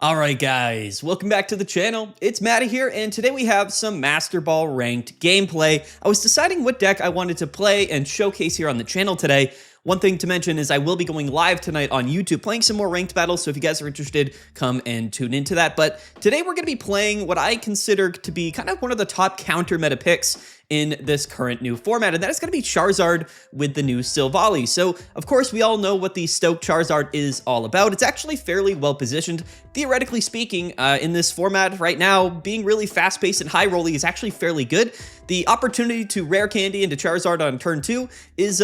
Alright guys, welcome back to the channel. It's Matty here, and today we have some Master Ball ranked gameplay. I was deciding what deck I wanted to play and showcase here on the channel today. One thing to mention is I will be going live tonight on YouTube playing some more ranked battles, so if you guys are interested, come and tune into that. But today we're going to be playing what I consider to be kind of one of the top counter meta picks in this current new format, and that is going to be Charizard with the new Silvally. So, of course, we all know what the Stoke Charizard is all about. It's actually fairly well positioned, theoretically speaking, in this format right now. Being really fast-paced and high-rolly is actually fairly good. The opportunity to rare candy into Charizard on turn 2 is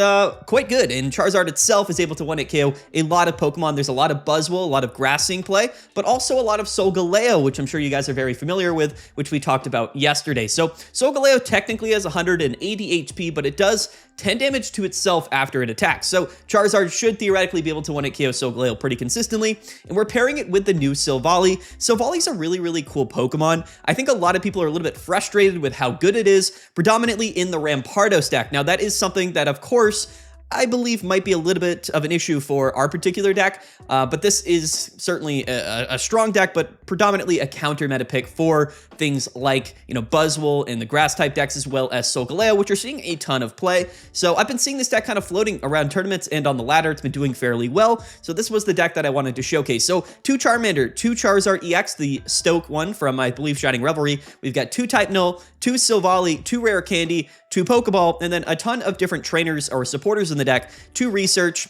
quite good, and Charizard itself is able to one-hit KO a lot of Pokemon. There's a lot of Buzzwole, a lot of Grassing play, but also a lot of Sogaleo, which I'm sure you guys are very familiar with, which we talked about yesterday. So Sogaleo technically has 180 HP, but it does 10 damage to itself after it attacks. So Charizard should theoretically be able to one-hit KO Sogaleo pretty consistently, and we're pairing it with the new Silvally. Silvally's a really, really cool Pokemon. I think a lot of people are a little bit frustrated with how good it is, predominantly in the Rampardos deck. Now, that is something that, of course, I believe might be a little bit of an issue for our particular deck, but this is certainly a strong deck, but predominantly a counter meta pick for things like, Buzzwole and the grass type decks, as well as Sogaleo, which are seeing a ton of play. So I've been seeing this deck kind of floating around tournaments and on the ladder. It's been doing fairly well. So this was the deck that I wanted to showcase. So 2 Charmander, 2 Charizard EX, the Stoke one from, I believe, Shining Revelry. We've got 2 Type Null, 2 Silvally, 2 Rare Candy, 2 Pokeball, and then a ton of different trainers or supporters in the deck, 2 Research,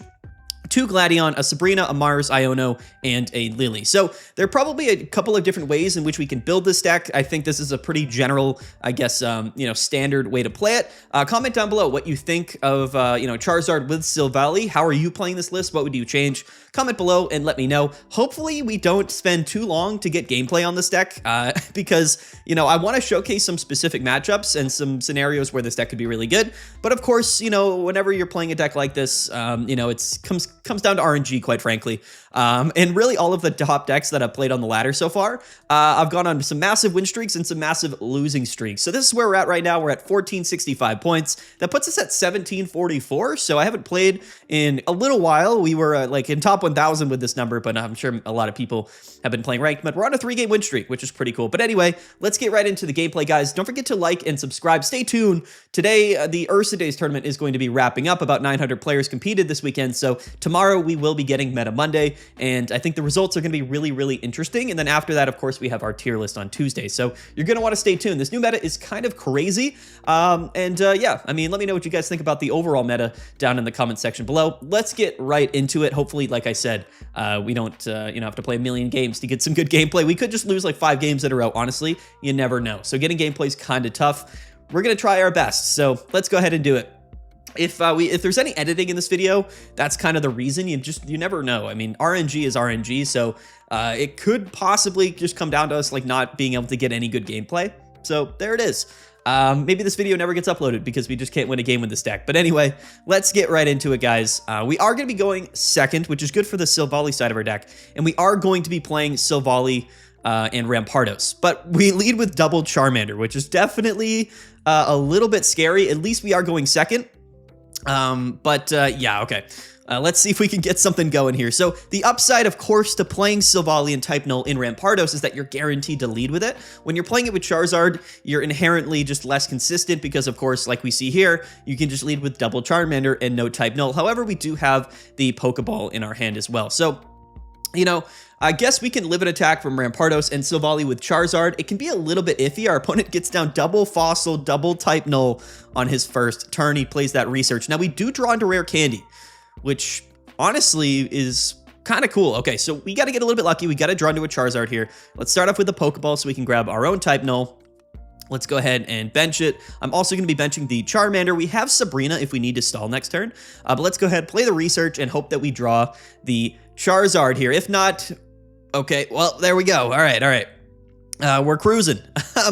2 Gladion, a Sabrina, a Mars, Iono, and a Lily. So there are probably a couple of different ways in which we can build this deck. I think this is a pretty general, I guess, standard way to play it. Comment down below what you think of, Charizard with Silvally. How are you playing this list? What would you change? Comment below and let me know. Hopefully we don't spend too long to get gameplay on this deck, because, I want to showcase some specific matchups and some scenarios where this deck could be really good. But of course, whenever you're playing a deck like this, it comes down to RNG, quite frankly. And really all of the top decks that I've played on the ladder so far, I've gone on some massive win streaks and some massive losing streaks. So this is where we're at right now. We're at 1465 points. That puts us at 1744. So I haven't played in a little while. We were in top 1000 with this number, but I'm sure a lot of people have been playing ranked, but we're on a 3-game win streak, which is pretty cool. But anyway, let's get right into the gameplay, guys. Don't forget to like and subscribe. Stay tuned. Today, the Ursa Days tournament is going to be wrapping up. About 900 players competed this weekend. So tomorrow we will be getting Meta Monday, and I think the results are going to be really, really interesting. And then after that, of course, we have our tier list on Tuesday. So you're going to want to stay tuned. This new meta is kind of crazy. Let me know what you guys think about the overall meta down in the comment section below. Let's get right into it. Hopefully, like I said, we don't have to play a million games to get some good gameplay. We could just lose like 5 games in a row. Honestly, you never know. So getting gameplay is kind of tough. We're going to try our best. So let's go ahead and do it. If there's any editing in this video, that's kind of the reason. You never know. I mean, RNG is RNG, so it could possibly just come down to us not being able to get any good gameplay. So there it is. Maybe this video never gets uploaded because we just can't win a game with this deck. But anyway, let's get right into it, guys. We are going to be going second, which is good for the Silvally side of our deck, and we are going to be playing Silvally and Rampardos. But we lead with double Charmander, which is definitely a little bit scary. At least we are going second. Okay. Let's see if we can get something going here. So the upside, of course, to playing Silvally and Type Null in Rampardos is that you're guaranteed to lead with it. When you're playing it with Charizard, you're inherently just less consistent because, of course, like we see here, you can just lead with double Charmander and no Type Null. However, we do have the Pokeball in our hand as well. So, I guess we can live an attack from Rampardos and Silvally with Charizard. It can be a little bit iffy. Our opponent gets down double Fossil, double Type Null on his first turn. He plays that Research. Now, we do draw into Rare Candy, which honestly is kind of cool. Okay, so we got to get a little bit lucky. We got to draw into a Charizard here. Let's start off with the Pokeball so we can grab our own Type Null. Let's go ahead and bench it. I'm also going to be benching the Charmander. We have Sabrina if we need to stall next turn. But let's go ahead, play the Research, and hope that we draw the Charizard here. If not, okay, well, there we go. All right. We're cruising.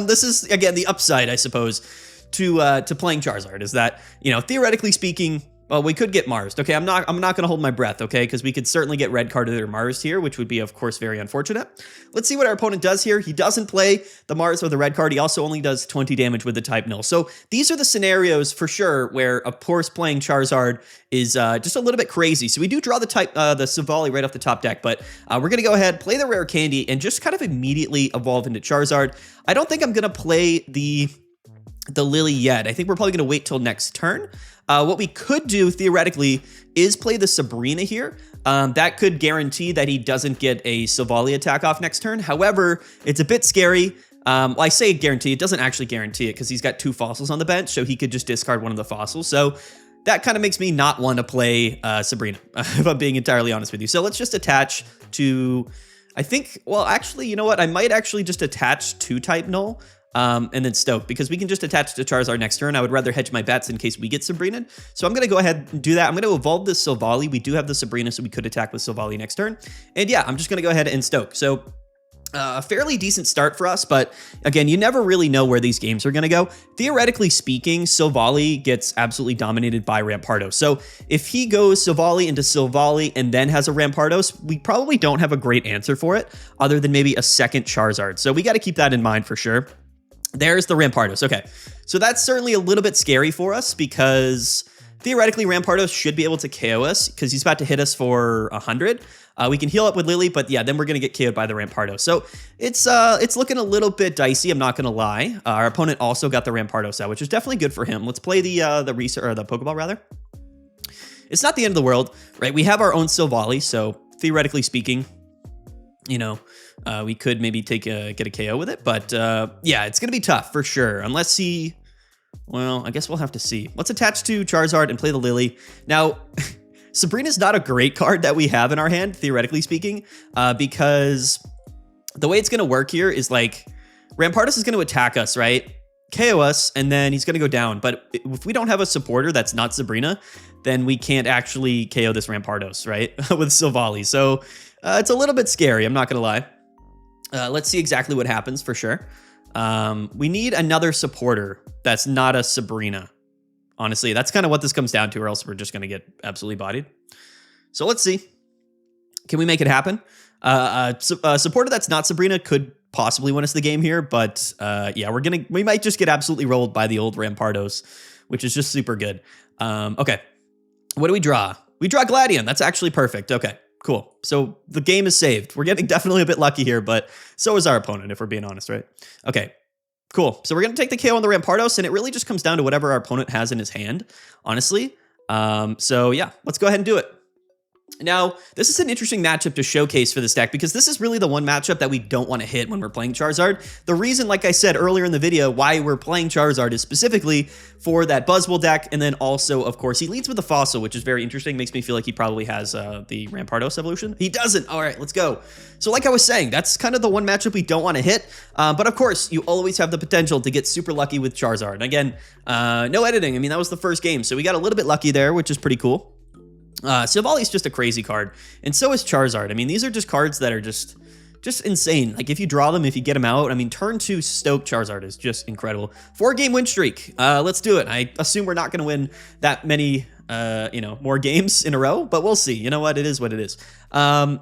This is, again, the upside, I suppose, to playing Charizard is that, theoretically speaking, Well, we could get Marsed. Okay, I'm not gonna hold my breath, okay? Because we could certainly get red carded or Marsed here, which would be, of course, very unfortunate. Let's see what our opponent does here. He doesn't play the Mars or the red card. He also only does 20 damage with the type null. So these are the scenarios for sure where, of course, playing Charizard is just a little bit crazy. So we do draw the Silvally right off the top deck, but we're gonna go ahead, play the rare candy, and just kind of immediately evolve into Charizard. I don't think I'm gonna play the Lily yet. I think we're probably gonna wait till next turn. What we could do, theoretically, is play the Sabrina here. That could guarantee that he doesn't get a Silvally attack off next turn. However, it's a bit scary. Well, I say guarantee. It doesn't actually guarantee it because he's got 2 fossils on the bench, so he could just discard one of the fossils. So that kind of makes me not want to play Sabrina, if I'm being entirely honest with you. So let's just attach to, I think, well, actually, you know what? I might actually just attach to type null. And then Stoke, because we can just attach to Charizard next turn. I would rather hedge my bets in case we get Sabrina. So I'm going to go ahead and do that. I'm going to evolve this Silvally. We do have the Sabrina, so we could attack with Silvally next turn. And yeah, I'm just going to go ahead and Stoke. So a fairly decent start for us, but again, you never really know where these games are going to go. Theoretically speaking, Silvally gets absolutely dominated by Rampardos. So if he goes Silvally into Silvally and then has a Rampardos, we probably don't have a great answer for it other than maybe a second Charizard. So we got to keep that in mind for sure. There's the Rampardos. Okay, so that's certainly a little bit scary for us because theoretically Rampardos should be able to KO us because he's about to hit us for 100. We can heal up with Lily, but yeah, then we're going to get KO'd by the Rampardos. So it's looking a little bit dicey, I'm not going to lie. Our opponent also got the Rampardos out, which is definitely good for him. Let's play the Pokeball rather. It's not the end of the world, right? We have our own Silvally, so theoretically speaking, you know, we could maybe get a KO with it, but yeah, it's gonna be tough for sure. Unless he, well, I guess we'll have to see. Let's attach to Charizard and play the Lily. Now, Sabrina's not a great card that we have in our hand, theoretically speaking, because the way it's gonna work here is like Rampardos is gonna attack us, right? KO us, and then he's gonna go down. But if we don't have a supporter that's not Sabrina, then we can't actually KO this Rampardos, right? With Silvally. So it's a little bit scary, I'm not gonna lie. Let's see exactly what happens for sure. We need another supporter that's not a Sabrina. Honestly, that's kind of what this comes down to, or else we're just going to get absolutely bodied. So let's see. Can we make it happen? A supporter that's not Sabrina could possibly win us the game here, but yeah, we might just get absolutely rolled by the old Rampardos, which is just super good. Okay, what do we draw? We draw Gladion. That's actually perfect. Okay. Cool. So the game is saved. We're getting definitely a bit lucky here, but so is our opponent, if we're being honest, right? Okay, cool. So we're going to take the KO on the Rampardos, and it really just comes down to whatever our opponent has in his hand, honestly. So yeah, let's go ahead and do it. Now, this is an interesting matchup to showcase for this deck because this is really the one matchup that we don't want to hit when we're playing Charizard. The reason, like I said earlier in the video, why we're playing Charizard is specifically for that Buzzwole deck, and then also, of course, he leads with the Fossil, which is very interesting. Makes me feel like he probably has the Rampardos evolution. He doesn't. All right, let's go. So like I was saying, that's kind of the one matchup we don't want to hit, but of course, you always have the potential to get super lucky with Charizard. Again, no editing. I mean, that was the first game, so we got a little bit lucky there, which is pretty cool. Silvally's just a crazy card, and so is Charizard. I mean, these are just cards that are just insane. Like, if you draw them, if you get them out, I mean, turn 2 Stoke Charizard is just incredible. 4-game win streak. Let's do it. I assume we're not going to win that many, more games in a row, but we'll see. You know what? It is what it is. Now,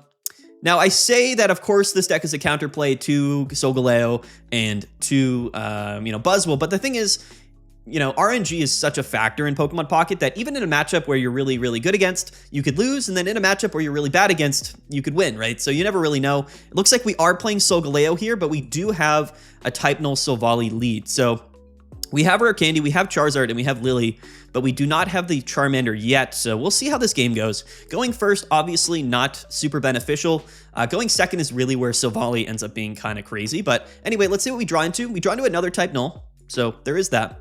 I say that, of course, this deck is a counterplay to Sogaleo and to, Buzzwole, but the thing is, RNG is such a factor in Pokemon Pocket that even in a matchup where you're really, really good against, you could lose, and then in a matchup where you're really bad against, you could win, right? So you never really know. It looks like we are playing Sogaleo here, but we do have a Type Null Silvally lead. So we have Rare Candy, we have Charizard, and we have Lily, but we do not have the Charmander yet, so we'll see how this game goes. Going first, obviously not super beneficial. Going second is really where Silvally ends up being kind of crazy, but anyway, let's see what we draw into. We draw into another Type Null, so there is that.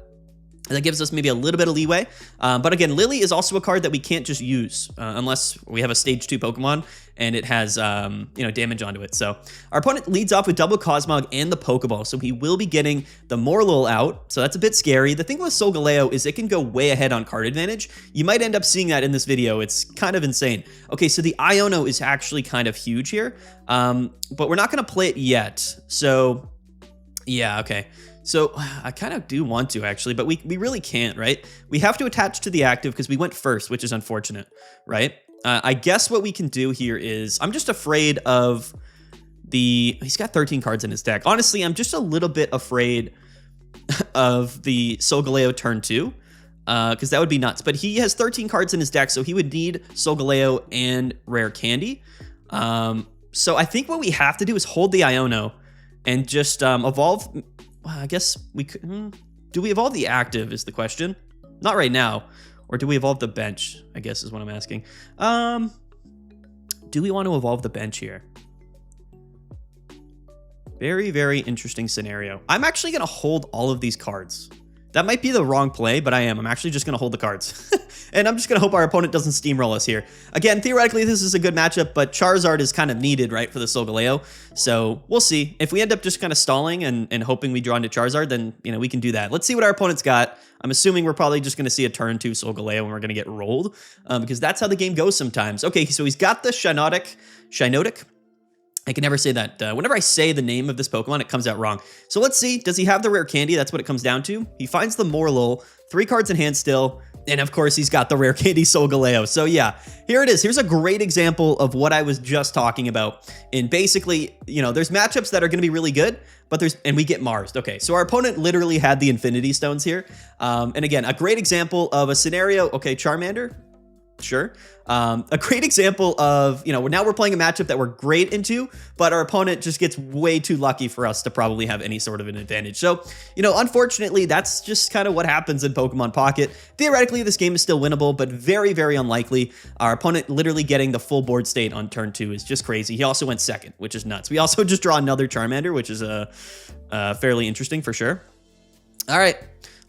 That gives us maybe a little bit of leeway. But again, Lily is also a card that we can't just use unless we have a stage 2 Pokemon and it has, damage onto it. So our opponent leads off with double Cosmog and the Pokeball. So he will be getting the Morlul out. So that's a bit scary. The thing with Sogaleo is it can go way ahead on card advantage. You might end up seeing that in this video. It's kind of insane. Okay, so the Iono is actually kind of huge here, but we're not going to play it yet. So yeah, okay. So I kind of do want to actually, but we really can't, right? We have to attach to the active because we went first, which is unfortunate, right? I guess what we can do here is, I'm just afraid of he's got 13 cards in his deck. Honestly, I'm just a little bit afraid of the Sogaleo turn 2, because that would be nuts. But he has 13 cards in his deck, so he would need Sogaleo and Rare Candy. So I think what we have to do is hold the Iono and just evolve. Well, I guess we could. Do we evolve the active is the question. Not right now. Or do we evolve the bench, I guess is what I'm asking. Do we want to evolve the bench here? Very, very interesting scenario. I'm actually going to hold all of these cards. That might be the wrong play, but I am. I'm actually just going to hold the cards. And I'm just going to hope our opponent doesn't steamroll us here. Again, theoretically, this is a good matchup, but Charizard is kind of needed, right, for the Sogaleo. So we'll see. If we end up just kind of stalling and hoping we draw into Charizard, then, you know, we can do that. Let's see what our opponent's got. I'm assuming we're probably just going to see a turn 2 Sogaleo and we're going to get rolled, because that's how the game goes sometimes. Okay, so he's got the Shinotic. I can never say that. Whenever I say the name of this Pokemon, it comes out wrong. So let's see. Does he have the Rare Candy? That's what it comes down to. He finds the Morlul, 3 cards in hand still. And of course, he's got the Rare Candy Sogaleo. So yeah, here it is. Here's a great example of what I was just talking about. And basically, you know, there's matchups that are going to be really good, but and we get Marsed. Okay, so our opponent literally had the Infinity Stones here. And again, a great example of a scenario. Okay, Charmander. Sure. A great example of, you know, now we're playing a matchup that we're great into, but our opponent just gets way too lucky for us to probably have any sort of an advantage. So, you know, unfortunately, that's just kind of what happens in Pokemon Pocket. Theoretically, this game is still winnable, but very, very unlikely. Our opponent literally getting the full board state on turn 2 is just crazy. He also went second, which is nuts. We also just draw another Charmander, which is fairly interesting for sure. All right.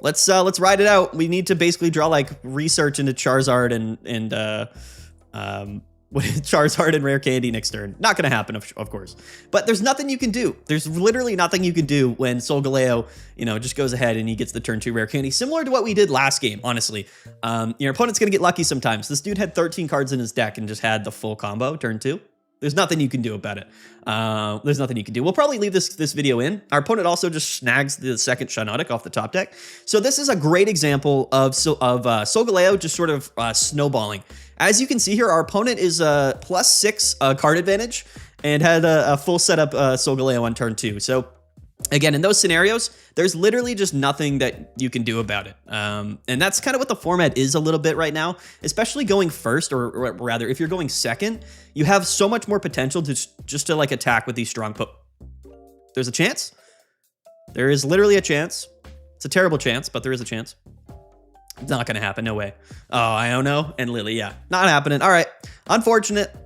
Let's ride it out. We need to basically draw like research into Charizard and Charizard and Rare Candy next turn. Not going to happen, of course. But there's nothing you can do. There's literally nothing you can do when Solgaleo, you know, just goes ahead and he gets the turn 2 Rare Candy. Similar to what we did last game, honestly. Your opponent's going to get lucky sometimes. This dude had 13 cards in his deck and just had the full combo turn 2. There's nothing you can do about it. There's nothing you can do. We'll probably leave this video in. Our opponent also just snags the second Shinotic off the top deck. So this is a great example of Sogaleo just sort of snowballing. As you can see here, our opponent is +6 card advantage and had a full setup Sogaleo on turn 2. So again, in those scenarios, there's literally just nothing that you can do about it. And that's kind of what the format is a little bit right now, especially going first, or rather, if you're going second, you have so much more potential to just to like attack with these strong There's a chance. There is literally a chance. It's a terrible chance, but there is a chance. It's not going to happen. No way. Oh, Iono and Lily. Yeah, not happening. All right. Unfortunate.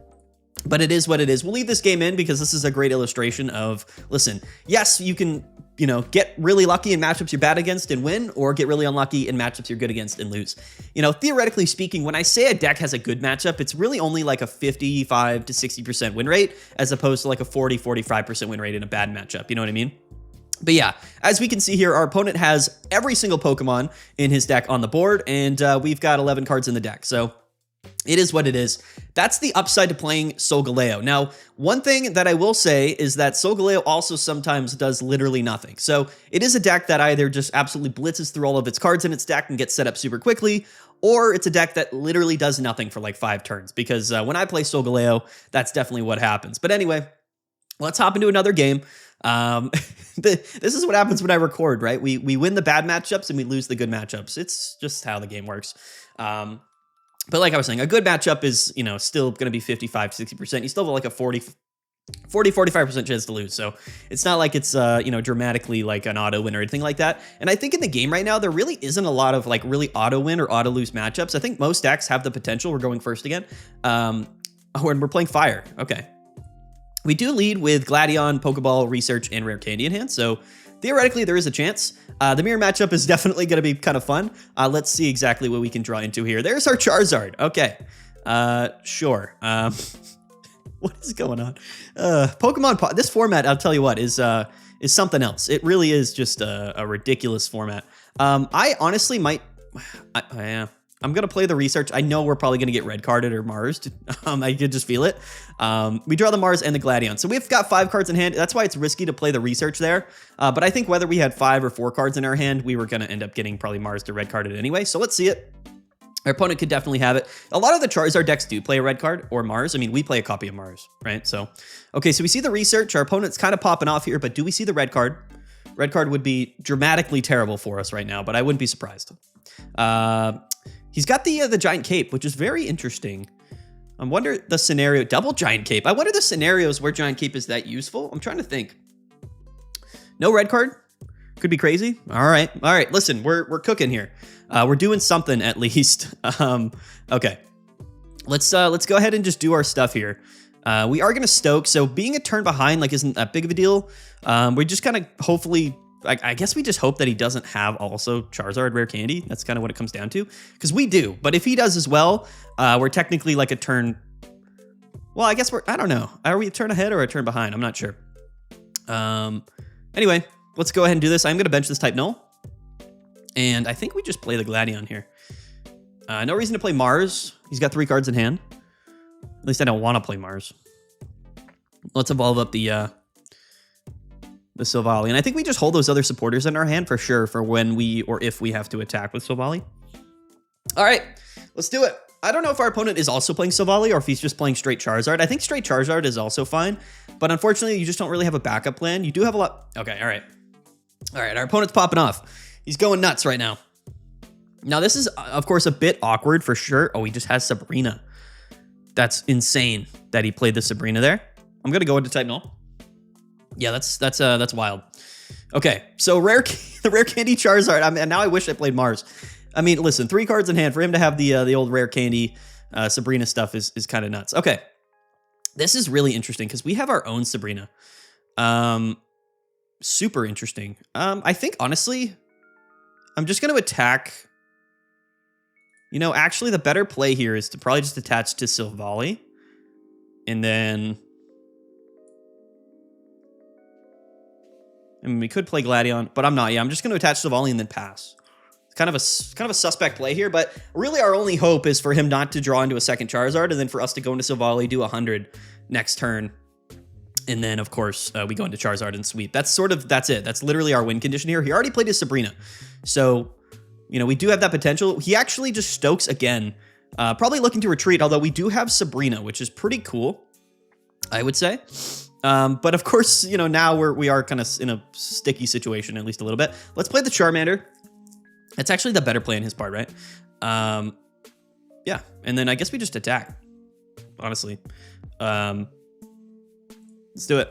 But it is what it is. We'll leave this game in because this is a great illustration of, listen, yes, you can, you know, get really lucky in matchups you're bad against and win, or get really unlucky in matchups you're good against and lose. You know, theoretically speaking, when I say a deck has a good matchup, it's really only like a 55 to 60% win rate, as opposed to like a 40-45% win rate in a bad matchup. You know what I mean? But yeah, as we can see here, our opponent has every single Pokemon in his deck on the board, and we've got 11 cards in the deck. So it is what it is. That's the upside to playing Solgaleo. Now, one thing that I will say is that Solgaleo also sometimes does literally nothing. So it is a deck that either just absolutely blitzes through all of its cards in its deck and gets set up super quickly, or it's a deck that literally does nothing for like 5 turns. Because when I play Solgaleo, that's definitely what happens. But anyway, let's hop into another game. This is what happens when I record, right? We win the bad matchups and we lose the good matchups. It's just how the game works. But like I was saying, a good matchup is, you know, still going to be 55-60%. You still have like a 40-45% chance to lose. So it's not like it's, you know, dramatically like an auto win or anything like that. And I think in the game right now, there really isn't a lot of like really auto win or auto lose matchups. I think most decks have the potential. We're going first again. And we're playing Fire. Okay. We do lead with Gladion, Pokeball, Research, and Rare Candy in hand. So theoretically, there is a chance. The mirror matchup is definitely going to be kind of fun. Let's see exactly what we can draw into here. There's our Charizard. Okay. Sure. What is going on? This format, I'll tell you what, is something else. It really is just a ridiculous format. I honestly might... I'm going to play the research. I know we're probably going to get red carded or Marsed. I could just feel it. We draw the Mars and the Gladion. So we've got 5 cards in hand. That's why it's risky to play the research there. But I think whether we had 5 or 4 cards in our hand, we were going to end up getting probably Marsed or red carded anyway. So let's see it. Our opponent could definitely have it. A lot of the Charizard decks do play a red card or Mars. I mean, we play a copy of Mars, right? So, okay, so we see the research. Our opponent's kind of popping off here, but do we see the red card? Red card would be dramatically terrible for us right now, but I wouldn't be surprised. He's got the giant cape, which is very interesting. I wonder the scenario, double giant cape. I wonder the scenarios where giant cape is that useful. I'm trying to think. No red card? Could be crazy. All right. Listen, we're cooking here. We're doing something at least. Okay. Let's go ahead and just do our stuff here. We are gonna stoke, so being a turn behind like isn't that big of a deal. We just kind of hopefully, I guess we just hope that he doesn't have also Charizard rare candy. That's kind of what it comes down to, because we do. But if he does as well, we're technically like a turn. Well, I guess I don't know. Are we a turn ahead or a turn behind? I'm not sure. Anyway, let's go ahead and do this. I'm gonna bench this type null. And I think we just play the Gladion here. No reason to play Mars. He's got 3 cards in hand. At least I don't want to play Mars. Let's evolve up the Silvally. And I think we just hold those other supporters in our hand for sure for when we or if we have to attack with Silvally. All right, let's do it. I don't know if our opponent is also playing Silvally or if he's just playing straight Charizard. I think straight Charizard is also fine. But unfortunately, you just don't really have a backup plan. You do have a lot. Okay, all right. All right, our opponent's popping off. He's going nuts right now. Now, this is, of course, a bit awkward for sure. Oh, he just has Sabrina. That's insane that he played the Sabrina there. I'm going to go into type null. Yeah, that's wild. Okay, so the rare candy Charizard. And now I wish I played Mars. I mean, listen, 3 cards in hand. For him to have the old rare candy Sabrina stuff is kind of nuts. Okay, this is really interesting because we have our own Sabrina. Super interesting. I think, honestly, I'm just going to attack. You know, actually, the better play here is to probably just attach to Silvally. And then... I mean, we could play Gladion, but I'm not. Yeah, I'm just going to attach Silvally and then pass. It's kind of a suspect play here, but really our only hope is for him not to draw into a second Charizard, and then for us to go into Silvally, do 100 next turn. And then, of course, we go into Charizard and sweep. That's it. That's literally our win condition here. He already played his Sabrina. So, you know, we do have that potential. He actually just stokes again. Probably looking to retreat, although we do have Sabrina, which is pretty cool, I would say. But of course, you know, now we are kind of in a sticky situation, at least a little bit. Let's play the Charmander. That's actually the better play on his part, right? Yeah, and then I guess we just attack, honestly. Let's do it.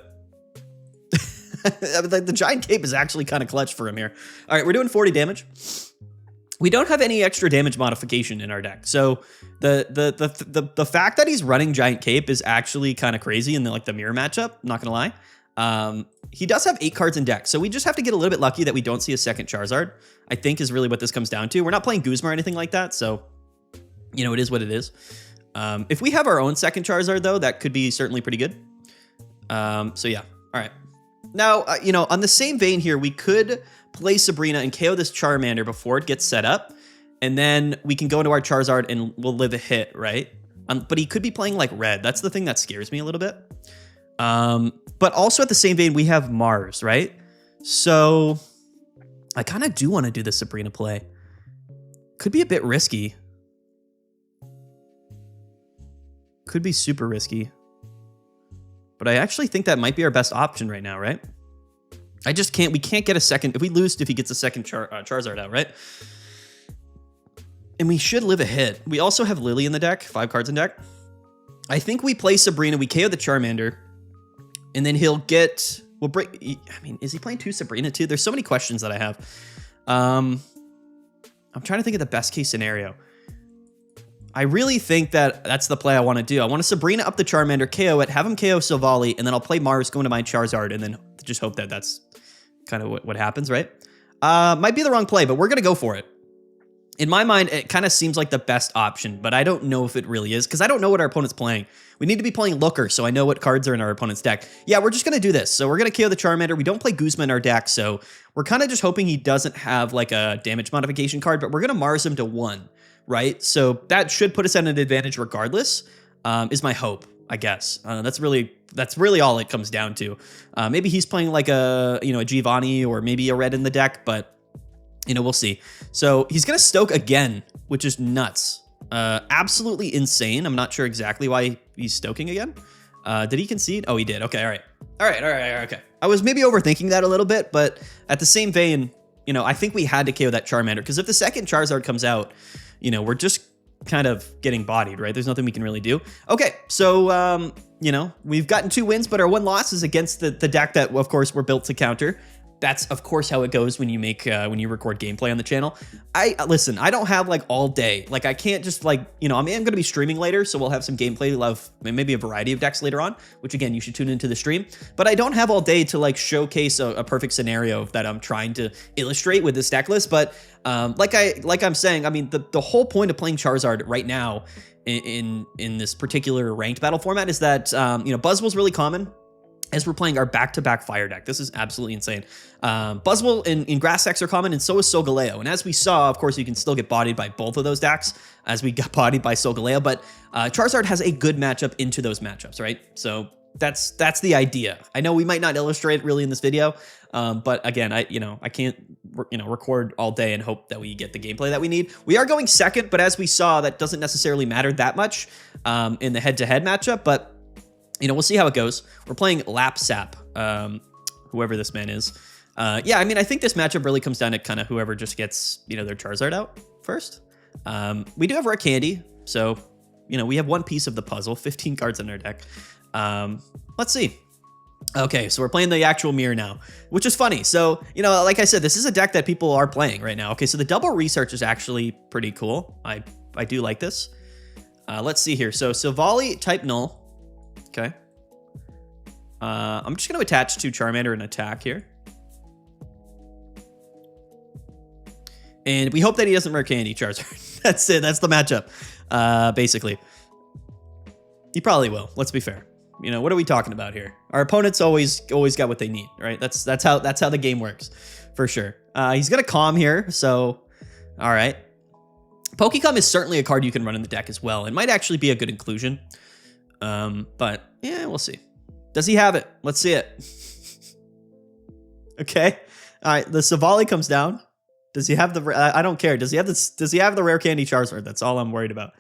The giant cape is actually kind of clutch for him here. All right, we're doing 40 damage. We don't have any extra damage modification in our deck. So the fact that he's running giant cape is actually kind of crazy in the mirror matchup, not gonna lie. He does have 8 cards in deck, so we just have to get a little bit lucky that we don't see a second Charizard, I think is really what this comes down to. We're not playing Guzma or anything like that, so you know, it is what it is. If we have our own second Charizard though, that could be certainly pretty good. So yeah, all right. Now, you know, on the same vein here, we could play Sabrina and KO this Charmander before it gets set up, and then we can go into our Charizard and we'll live a hit, right? But he could be playing like red. That's the thing that scares me a little bit. But also at the same vein, we have Mars, right? So I kind of do want to do the Sabrina play. Could be a bit risky. Could be super risky. But I actually think that might be our best option right now, right? We can't get a second. If we lose, if he gets a second Charizard out, right? And we should live a hit. We also have Lily in the deck, 5 cards in deck. I think we play Sabrina, we KO the Charmander, and then he'll get, I mean, is he playing 2 Sabrina too? There's so many questions that I have. I'm trying to think of the best case scenario. I really think that that's the play I want to do. I want to Sabrina up the Charmander, KO it, have him KO Silvally, and then I'll play Mars, go into my Charizard, and then just hope that that's kind of what happens, right? Might be the wrong play, but we're going to go for it. In my mind, it kind of seems like the best option, but I don't know if it really is, because I don't know what our opponent's playing. We need to be playing Looker, so I know what cards are in our opponent's deck. Yeah, we're just going to do this. So we're going to KO the Charmander. We don't play Guzma in our deck, so we're kind of just hoping he doesn't have like a damage modification card, but we're going to Mars him to 1, right? So that should put us at an advantage regardless, is my hope, I guess. That's really all it comes down to. Maybe he's playing like a Giovanni or maybe a red in the deck, but we'll see. So he's going to Stoke again, which is nuts. Absolutely insane. I'm not sure exactly why he's stoking again. Did he concede? Oh, he did. Okay, all right. Okay. I was maybe overthinking that a little bit, but at the same vein, I think we had to KO that Charmander, because if the second Charizard comes out, we're just kind of getting bodied, right? There's nothing we can really do. Okay, so, we've gotten 2 wins, but our 1 loss is against the deck that, of course, we're built to counter. That's, of course, how it goes when you record gameplay on the channel. Listen, I don't have like all day. Like I can't just like, I'm going to be streaming later, so we'll have some gameplay. We'll have maybe a variety of decks later on, which again, you should tune into the stream. But I don't have all day to like showcase a perfect scenario that I'm trying to illustrate with this deck list. But like I'm saying, I mean, the whole point of playing Charizard right now in this particular ranked battle format is that, Buzzwole's really common. As we're playing our back-to-back fire deck. This is absolutely insane. Buzzwole in grass decks are common, and so is Sogaleo. And as we saw, of course, you can still get bodied by both of those decks, as we got bodied by Sogaleo, but Charizard has a good matchup into those matchups, right? So that's the idea. I know we might not illustrate it really in this video, but again, I can't record all day and hope that we get the gameplay that we need. We are going second, but as we saw, that doesn't necessarily matter that much in the head-to-head matchup, but we'll see how it goes. We're playing Lapsap, whoever this man is. Yeah, I mean, I think this matchup really comes down to kind of whoever just gets, their Charizard out first. We do have Rare Candy, so, we have one piece of the puzzle, 15 cards in our deck. Let's see. Okay, so we're playing the actual mirror now, which is funny. So, like I said, this is a deck that people are playing right now. Okay, so the double research is actually pretty cool. I do like this. Let's see here. So Silvally, type null. Okay. I'm just going to attach to Charmander and attack here. And we hope that he doesn't Rare Candy Charizard. That's it. That's the matchup, basically. He probably will. Let's be fair. What are we talking about here? Our opponents always got what they need, right? That's how the game works, for sure. He's going to Calm here, so all right. Pokecom is certainly a card you can run in the deck as well. It might actually be a good inclusion. But yeah, we'll see. Does he have it? Let's see it. Okay. All right. The Silvally comes down. Does he have the, I don't care. Does he have this? Does he have the Rare Candy Charizard? That's all I'm worried about.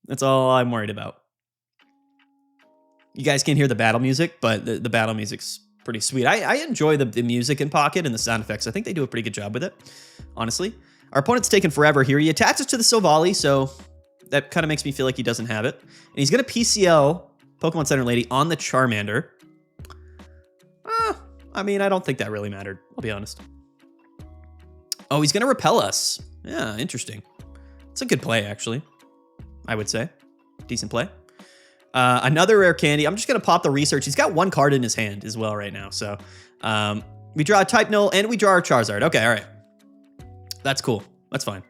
That's all I'm worried about. You guys can't hear the battle music, but the battle music's pretty sweet. I enjoy the music in Pocket and the sound effects. I think they do a pretty good job with it, honestly. Our opponent's taking forever here. He attaches to the Silvally, so that kind of makes me feel like he doesn't have it. And he's going to PCL Pokemon Center Lady on the Charmander. I mean, I don't think that really mattered. I'll be honest. Oh, he's going to repel us. Yeah, interesting. It's a good play, actually. I would say. Decent play. Another Rare Candy. I'm just going to pop the research. He's got 1 card in his hand as well right now. So we draw a type null and we draw our Charizard. Okay, all right. That's cool. That's fine.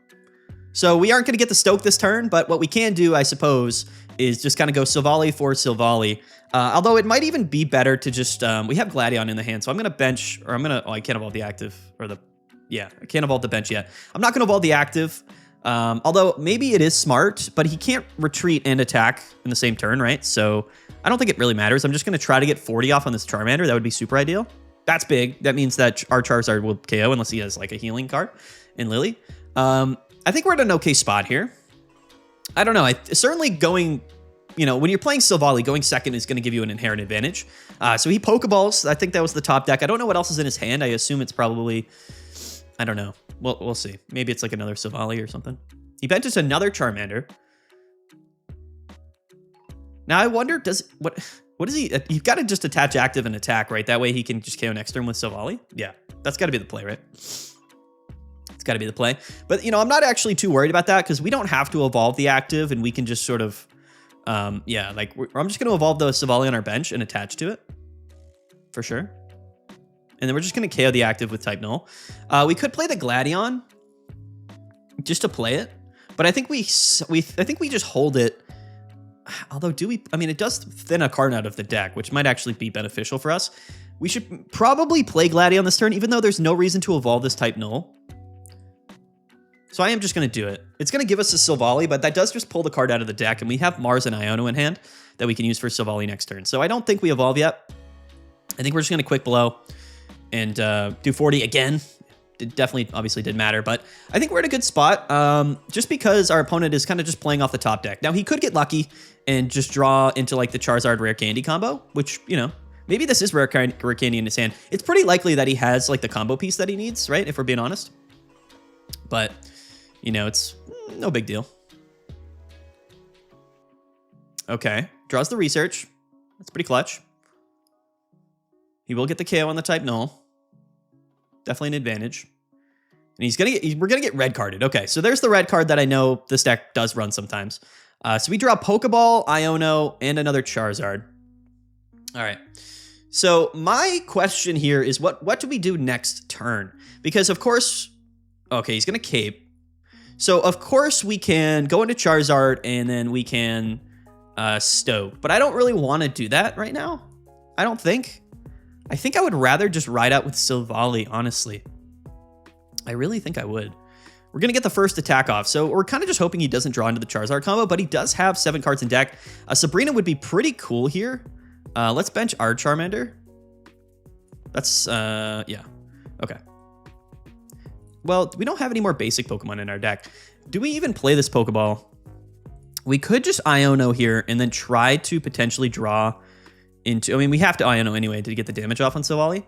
So we aren't going to get the Stoke this turn, but what we can do, I suppose, is just kind of go Silvally for Silvally. Although it might even be better to just, we have Gladion in the hand, so I'm going to bench, or I'm going to, I can't evolve the active, I can't evolve the bench yet. I'm not going to evolve the active, although maybe it is smart, but he can't retreat and attack in the same turn, right? So I don't think it really matters. I'm just going to try to get 40 off on this Charmander. That would be super ideal. That's big. That means that our Charizard will KO unless he has like a healing card in Lily. I think we're at an okay spot here. I don't know. Certainly going, when you're playing Silvally, going second is going to give you an inherent advantage. So he Pokeballs. I think that was the top deck. I don't know what else is in his hand. I assume it's probably, I don't know. We'll see. Maybe it's like another Silvally or something. He benches another Charmander. Now I wonder, what is he? You've got to just attach active and attack, right? That way he can just KO next turn with Silvally. Yeah, that's got to be the play, right? It's got to be the play. But, I'm not actually too worried about that because we don't have to evolve the active and we can just sort of, I'm just going to evolve the Silvally on our bench and attach to it for sure. And then we're just going to KO the active with type null. We could play the Gladion just to play it, but I think we just hold it. Although it does thin a card out of the deck, which might actually be beneficial for us. We should probably play Gladion this turn, even though there's no reason to evolve this type null. So I am just going to do it. It's going to give us a Silvally, but that does just pull the card out of the deck, and we have Mars and Iono in hand that we can use for Silvally next turn. So I don't think we evolve yet. I think we're just going to quick blow and do 40 again. It definitely, obviously did matter, but I think we're in a good spot just because our opponent is kind of just playing off the top deck. Now, he could get lucky and just draw into like the Charizard Rare Candy combo, which, you know, maybe this is Rare Candy in his hand. It's pretty likely that he has like the combo piece that he needs, right? If we're being honest. But, you know, it's no big deal. Okay, draws the research. That's pretty clutch. He will get the KO on the type null. Definitely an advantage. And we're gonna get red carded. Okay, so there's the red card that I know this deck does run sometimes. So we draw Pokeball, Iono, and another Charizard. All right. So my question here is what do we do next turn? Because of course, okay, he's gonna cape. So of course we can go into Charizard and then we can stoke, but I don't really want to do that right now. I don't think. I think I would rather just ride out with Silvally, honestly. I really think I would. We're going to get the first attack off, so we're kind of just hoping he doesn't draw into the Charizard combo, but he does have 7 cards in deck. Sabrina would be pretty cool here. Let's bench our Charmander. That's, yeah. Okay. Well, we don't have any more basic Pokemon in our deck. Do we even play this Pokeball? We could just Iono here and then try to potentially draw into... I mean, we have to Iono anyway to get the damage off on Silvally.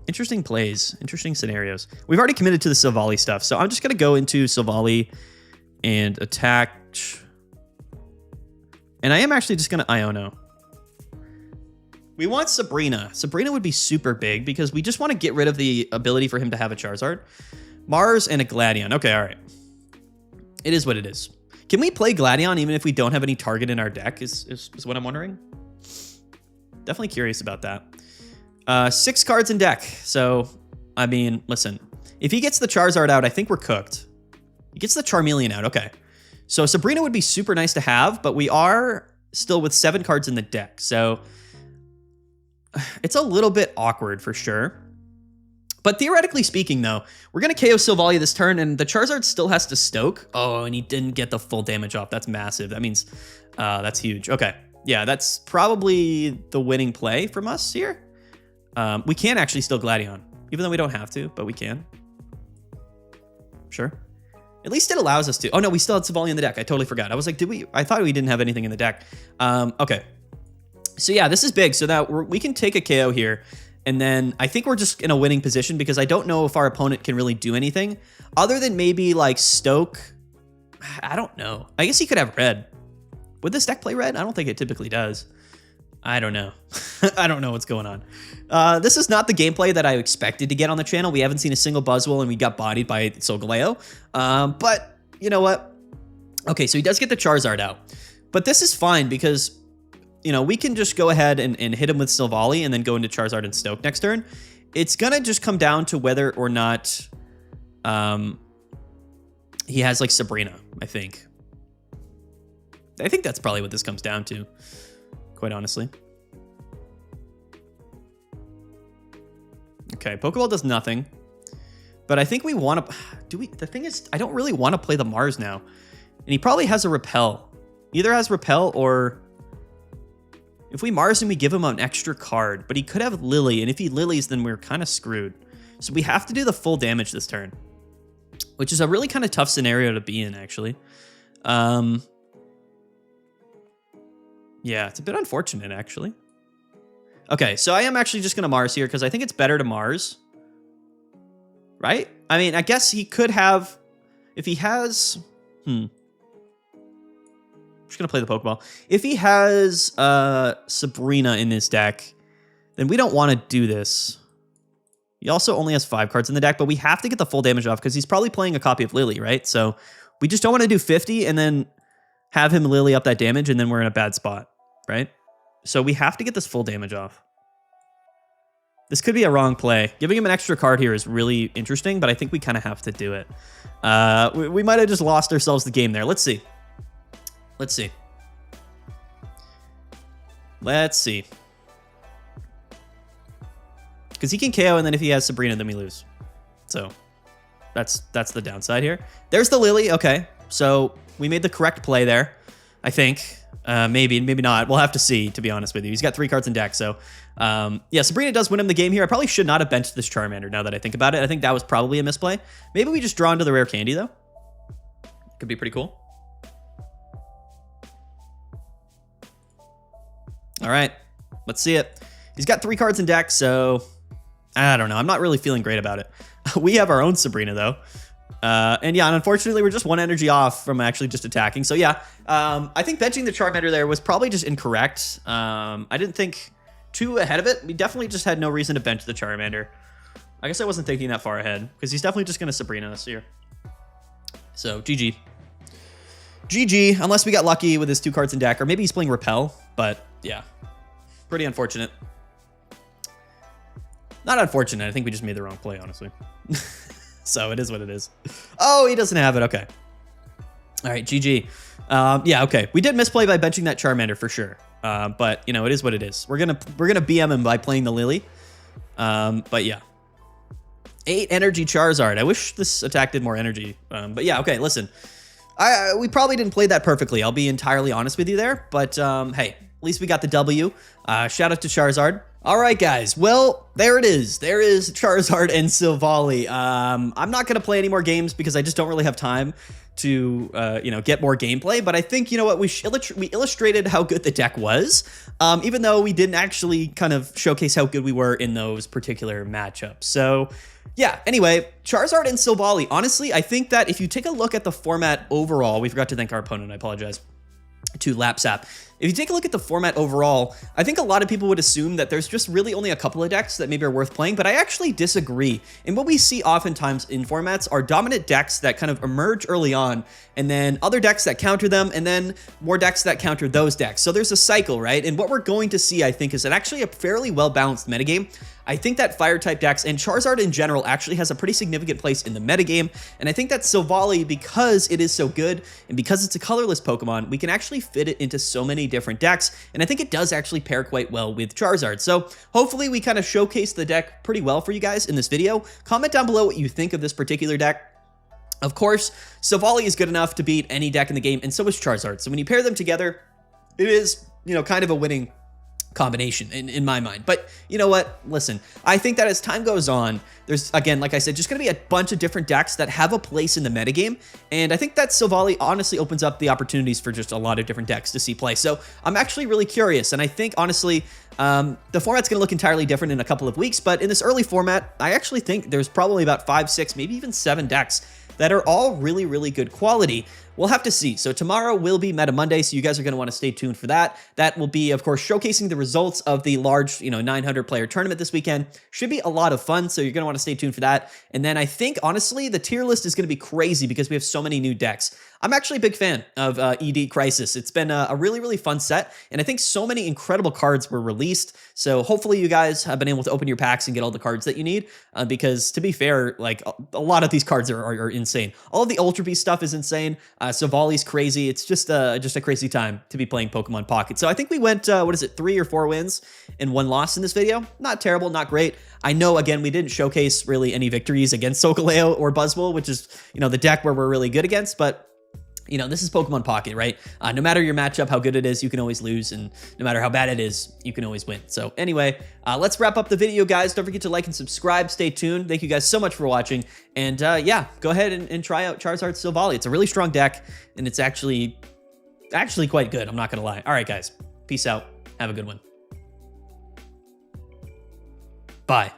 Interesting plays. Interesting scenarios. We've already committed to the Silvally stuff, so I'm just going to go into Silvally and attack. And I am actually just going to Iono. We want Sabrina. Sabrina would be super big because we just want to get rid of the ability for him to have a Charizard. Mars and a Gladion. Okay, all right. It is what it is. Can we play Gladion even if we don't have any target in our deck is what I'm wondering. Definitely curious about that. 6 cards in deck. So, I mean, listen. If he gets the Charizard out, I think we're cooked. He gets the Charmeleon out. Okay. So Sabrina would be super nice to have, but we are still with 7 cards in the deck. So it's a little bit awkward for sure. But theoretically speaking, though, we're going to KO Silvally this turn, and the Charizard still has to stoke. Oh, and he didn't get the full damage off. That's massive. That means that's huge. Okay. Yeah, that's probably the winning play from us here. We can actually still Gladion, even though we don't have to, but we can. Sure. At least it allows us to. Oh, no, we still had Silvally in the deck. I totally forgot. I was like, did we? I thought we didn't have anything in the deck. Okay. So, yeah, this is big. So that we can take a KO here. And then I think we're just in a winning position because I don't know if our opponent can really do anything other than maybe like stoke. I don't know. I guess he could have red. Would this deck play red? I don't think it typically does. I don't know. I don't know what's going on. This is not the gameplay that I expected to get on the channel. We haven't seen a single Buzzwole and we got bodied by Sogaleo. But you know what? Okay, so he does get the Charizard out. But this is fine because... you know, we can just go ahead and hit him with Silvally and then go into Charizard and Stoke next turn. It's going to just come down to whether or not he has, like, Sabrina, I think. I think that's probably what this comes down to, quite honestly. Okay, Pokeball does nothing. But I think we want to... The thing is, I don't really want to play the Mars now. And he probably has a Repel. Either has Repel or... if we Mars him, we give him an extra card, but he could have Lily, and if he Lilies, then we're kind of screwed. So we have to do the full damage this turn, which is a really kind of tough scenario to be in, actually. Yeah, it's a bit unfortunate, actually. Okay, so I am actually just going to Mars here because I think it's better to Mars. Right? I mean, I guess he could have... if he has... just gonna play the Pokeball. If he has Sabrina in his deck, then we don't want to do this. He also only has 5 cards in the deck, but we have to get the full damage off because he's probably playing a copy of Lily, right? So we just don't want to do 50 and then have him Lily up that damage, and then we're in a bad spot, right? So we have to get this full damage off. This could be a wrong play. Giving him an extra card here is really interesting, but I think we kind of have to do it. We might have just lost ourselves the game there. Let's see. Let's see. Let's see. Because he can KO, and then if he has Sabrina, then we lose. So, That's the downside here. There's the Lily. Okay, so we made the correct play there, I think. Maybe not. We'll have to see, to be honest with you. He's got 3 cards in deck, so yeah, Sabrina does win him the game here. I probably should not have benched this Charmander now that I think about it. I think that was probably a misplay. Maybe we just draw into the rare candy, though. Could be pretty cool. All right, let's see it. He's got 3 cards in deck, so I don't know. I'm not really feeling great about it. We have our own Sabrina, though. And yeah, and unfortunately, we're just 1 energy off from actually just attacking. So yeah, I think benching the Charmander there was probably just incorrect. I didn't think too ahead of it. We definitely just had no reason to bench the Charmander. I guess I wasn't thinking that far ahead, because he's definitely just going to Sabrina us here. So GG. GG, unless we got lucky with his 2 cards in deck, or maybe he's playing Repel, but yeah, pretty unfortunate. Not unfortunate, I think we just made the wrong play, honestly. So it is what it is. Oh, he doesn't have it, okay. All right, GG. Yeah, okay, we did misplay by benching that Charmander for sure, but you know, it is what it is. We're gonna BM him by playing the Lily, but yeah. 8 energy Charizard. I wish this attack did more energy, but yeah, okay, listen. We probably didn't play that perfectly. I'll be entirely honest with you there. But hey, at least we got the W. Shout out to Charizard. All right, guys. Well, there it is. There is Charizard and Silvally. I'm not going to play any more games because I just don't really have time to, you know, get more gameplay. But I think, you know what, we illustrated how good the deck was, even though we didn't actually kind of showcase how good we were in those particular matchups. So yeah, anyway, Charizard and Silvally. Honestly, I think that if you take a look at the format overall, we forgot to thank our opponent, I apologize, to Lapsap. If you take a look at the format overall, I think a lot of people would assume that there's just really only a couple of decks that maybe are worth playing, but I actually disagree. And what we see oftentimes in formats are dominant decks that kind of emerge early on, and then other decks that counter them, and then more decks that counter those decks. So there's a cycle, right? And what we're going to see, I think, is actually a fairly well-balanced metagame. I think that Fire-type decks, and Charizard in general, actually has a pretty significant place in the metagame, and I think that Silvally, because it is so good, and because it's a colorless Pokemon, we can actually fit it into so many different decks, and I think it does actually pair quite well with Charizard. So hopefully we kind of showcase the deck pretty well for you guys in this video. Comment down below what you think of this particular deck. Of course, Silvally is good enough to beat any deck in the game, and so is Charizard. So when you pair them together, it is, you know, kind of a winning combination in my mind. But you know what? Listen, I think that as time goes on, there's, again, like I said, just going to be a bunch of different decks that have a place in the metagame. And I think that Silvally honestly opens up the opportunities for just a lot of different decks to see play. So I'm actually really curious. And I think, honestly, the format's going to look entirely different in a couple of weeks. But in this early format, I actually think there's probably about 5, 6, maybe even 7 decks that are all really, really good quality. We'll have to see. So tomorrow will be Meta Monday, so you guys are going to want to stay tuned for that. That will be, of course, showcasing the results of the large, 900 player tournament this weekend. Should be a lot of fun, so you're going to want to stay tuned for that. And then I think, honestly, the tier list is going to be crazy because we have so many new decks. I'm actually a big fan of ED Crisis. It's been a really, really fun set, and I think so many incredible cards were released. So hopefully you guys have been able to open your packs and get all the cards that you need, because to be fair, like a lot of these cards are insane. All of the Ultra Beast stuff is insane. Silvally's crazy. It's just a crazy time to be playing Pokemon Pocket. So I think we went, 3 or 4 wins and 1 loss in this video. Not terrible, not great. I know, again, we didn't showcase really any victories against Sogaleo or Buzzwole, which is, the deck where we're really good against, but this is Pokemon Pocket, right? No matter your matchup, how good it is, you can always lose, and no matter how bad it is, you can always win. So anyway, let's wrap up the video, guys. Don't forget to like and subscribe. Stay tuned. Thank you guys so much for watching. And yeah, go ahead and try out Charizard Silvally. It's a really strong deck, and it's actually quite good. I'm not gonna lie. All right, guys. Peace out. Have a good one. Bye.